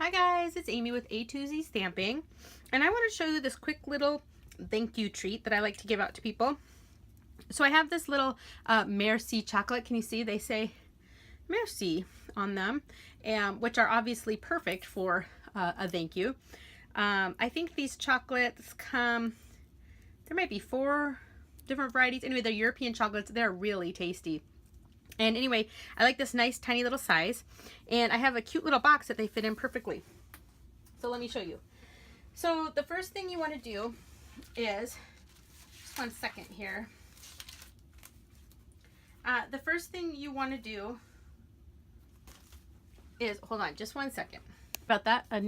Hi guys, it's Amy with A2Z Stamping, and I want to show you this quick little thank you treat that I like to give out to people. So I have this little merci chocolate. Can you see they say merci on them, and which are obviously perfect for a thank you. I think these chocolates come, there might be 4 different varieties. Anyway, they're European chocolates. They're really tasty. And anyway, I like this nice tiny little size, and I have a cute little box that they fit in perfectly. So let me show you. So the first thing you want to do is, just one second here. The first thing you want to do is, hold on just one second. About that, I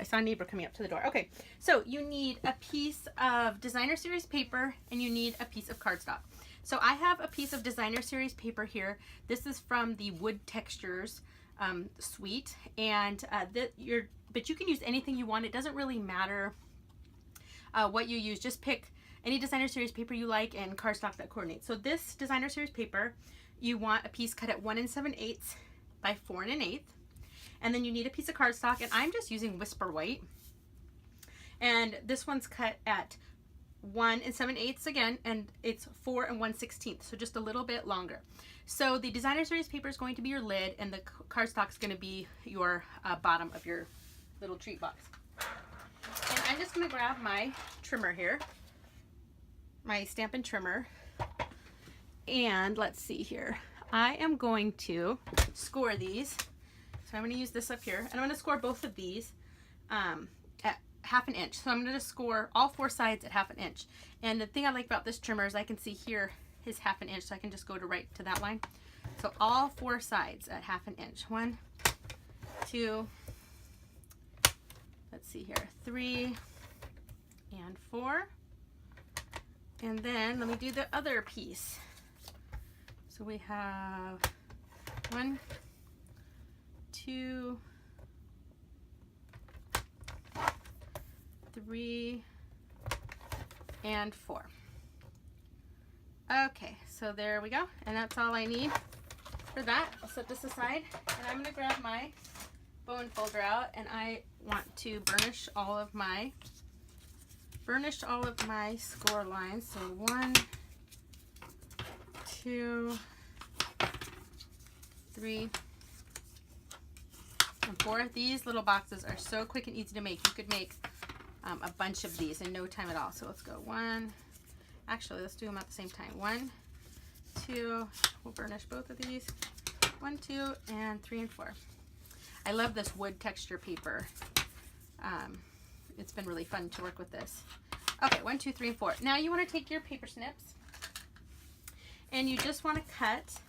saw a neighbor coming up to the door. Okay, so you need a piece of designer series paper and you need a piece of cardstock. So I have a piece of designer series paper here. This is from the Wood Textures suite, and but you can use anything you want. It doesn't really matter what you use. Just pick any designer series paper you like and cardstock that coordinates. So this designer series paper, you want a piece cut at 1 7/8 by 4 1/8. And then you need a piece of cardstock, and I'm just using Whisper White. And this one's cut at 1 7/8 again, and it's 4 1/16, so just a little bit longer. So the designer series paper is going to be your lid, and the cardstock is going to be your bottom of your little treat box. And I'm just going to grab my trimmer here, my Stampin Trimmer, and let's see here. I am going to score these. So I'm going to use this up here, and I'm going to score both of these at 1/2 inch. So I'm going to score all 4 sides at 1/2 inch. And the thing I like about this trimmer is I can see here is 1/2 inch, so I can just go right to that line. So all 4 sides at 1/2 inch. 1, 2, let's see here, 3, and 4. And then let me do the other piece. So we have 1, 2, 3, and 4. Okay, so there we go, and that's all I need for that. I'll set this aside, and I'm going to grab my bone folder out, and I want to burnish all of my score lines. So 1, 2, 3, and 4. These little boxes are so quick and easy to make. You could make a bunch of these in no time at all. So let's go 1, actually let's do them at the same time. 1, 2, we'll burnish both of these. 1, 2, and 3, and 4. I love this wood texture paper. It's been really fun to work with this. Okay, 1, 2, 3, and 4. Now you want to take your paper snips, and you just want to cut.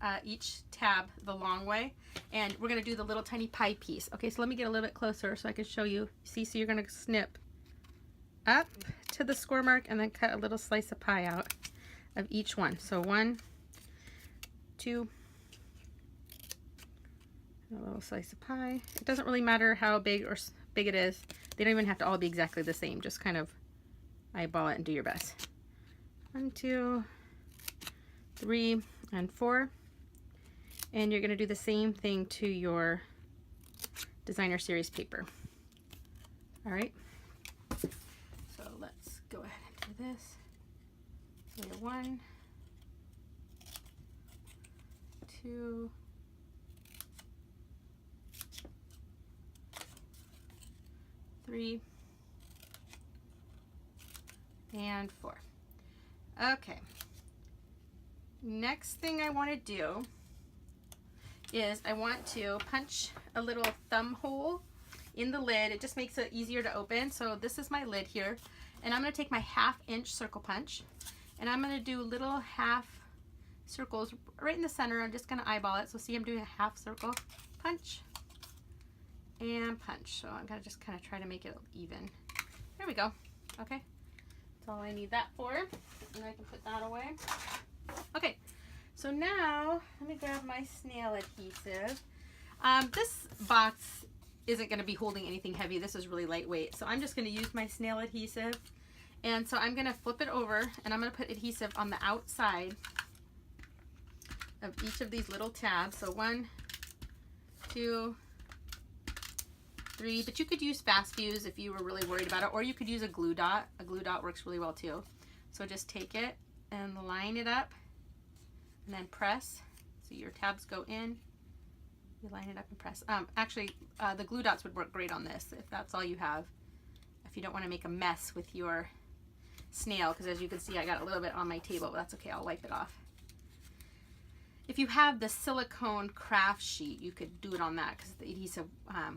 At each tab the long way, and we're going to do the little tiny pie piece. Okay, so let me get a little bit closer so I can show you. See, so you're going to snip up to the score mark and then cut a little slice of pie out of each one. So 1, 2, a little slice of pie. It doesn't really matter how big it is. They don't even have to all be exactly the same. Just kind of eyeball it and do your best. 1, 2, 3, and 4. And you're going to do the same thing to your designer series paper. All right. So let's go ahead and do this. So 1, 2, 3, and 4. Okay. Next thing I want to do is I want to punch a little thumb hole in the lid. It just makes it easier to open. So this is my lid here, and I'm going to take my 1/2 inch circle punch, and I'm going to do little half circles right in the center. I'm just going to eyeball it. So see, I'm doing a half circle, punch, and punch. So I'm going to just kind of try to make it even. There we go. Okay, that's all I need that for, and I can put that away. Okay, so now let me grab my snail adhesive. This box isn't going to be holding anything heavy. This is really lightweight, so I'm just going to use my snail adhesive, and so I'm going to flip it over, and I'm going to put adhesive on the outside of each of these little tabs. So 1, 2, 3, but you could use fast fuse if you were really worried about it, or you could use a glue dot. A glue dot works really well too. So just take it and line it up and then press. So your tabs go in, you line it up and press. Actually, the glue dots would work great on this if that's all you have. If you don't want to make a mess with your snail, because as you can see I got a little bit on my table, but that's okay, I'll wipe it off. If you have the silicone craft sheet, you could do it on that because the adhesive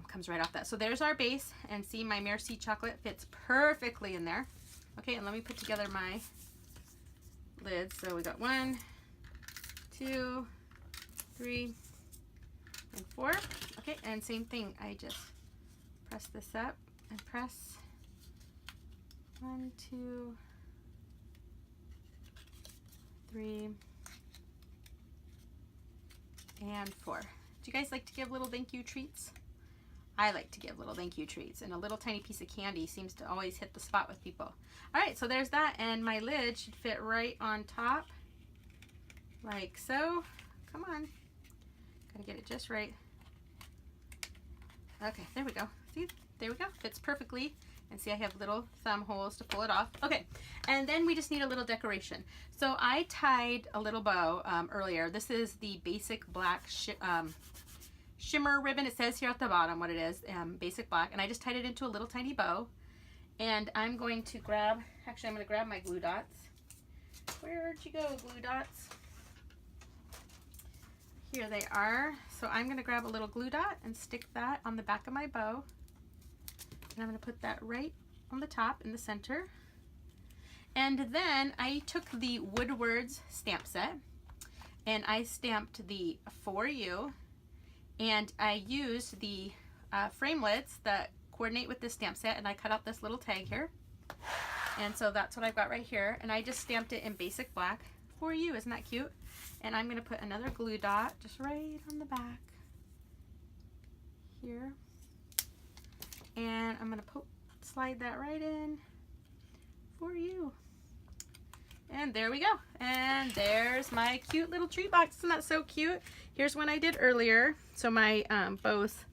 comes right off that. So there's our base, and see, my Merci chocolate fits perfectly in there. Okay, and let me put together my lids. So we got 1, 2, 3, and 4. Okay, and same thing, I just press this up and press 1, 2, 3, and 4. Do you guys like to give little thank you treats? I like to give little thank you treats, and a little tiny piece of candy seems to always hit the spot with people. All right, so there's that, and my lid should fit right on top, like so. Come on, gotta get it just right. Okay, there we go. See, there we go, fits perfectly. And see, I have little thumb holes to pull it off. Okay, and then we just need a little decoration. So I tied a little bow earlier. This is the basic black shimmer ribbon. It says here at the bottom what it is, basic black. And I just tied it into a little tiny bow. And I'm going to grab, actually I'm going to grab my glue dots. Where'd you go, glue dots? Here they are. So I'm going to grab a little glue dot and stick that on the back of my bow. And I'm going to put that right on the top in the center. And then I took the Woodwords stamp set and I stamped the For You, and I used the framelits that coordinate with this stamp set, and I cut out this little tag here. And so that's what I've got right here, and I just stamped it in basic black. For You, isn't that cute? And I'm going to put another glue dot just right on the back here. And I'm going to slide that right in. For You. And there we go. And there's my cute little treat box. Isn't that so cute? Here's one I did earlier. So my bow's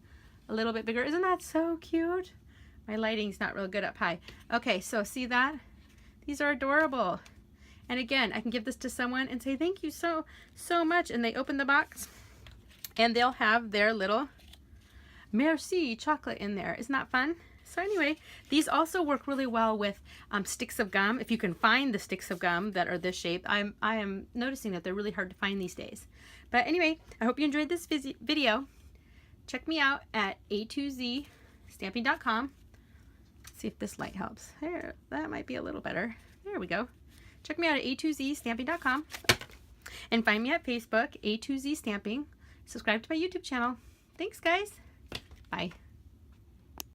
a little bit bigger. Isn't that so cute? My lighting's not real good up high. Okay, so see that? These are adorable. And again, I can give this to someone and say, thank you so much. And they open the box and they'll have their little Merci chocolate in there. Isn't that fun? So anyway, these also work really well with sticks of gum. If you can find the sticks of gum that are this shape, I am noticing that they're really hard to find these days. But anyway, I hope you enjoyed this video. Check me out at a2zstamping.com. See if this light helps. There, that might be a little better. There we go. Check me out at a2zstamping.com and find me at Facebook, A2Z Stamping. Subscribe to my YouTube channel. Thanks, guys. Bye.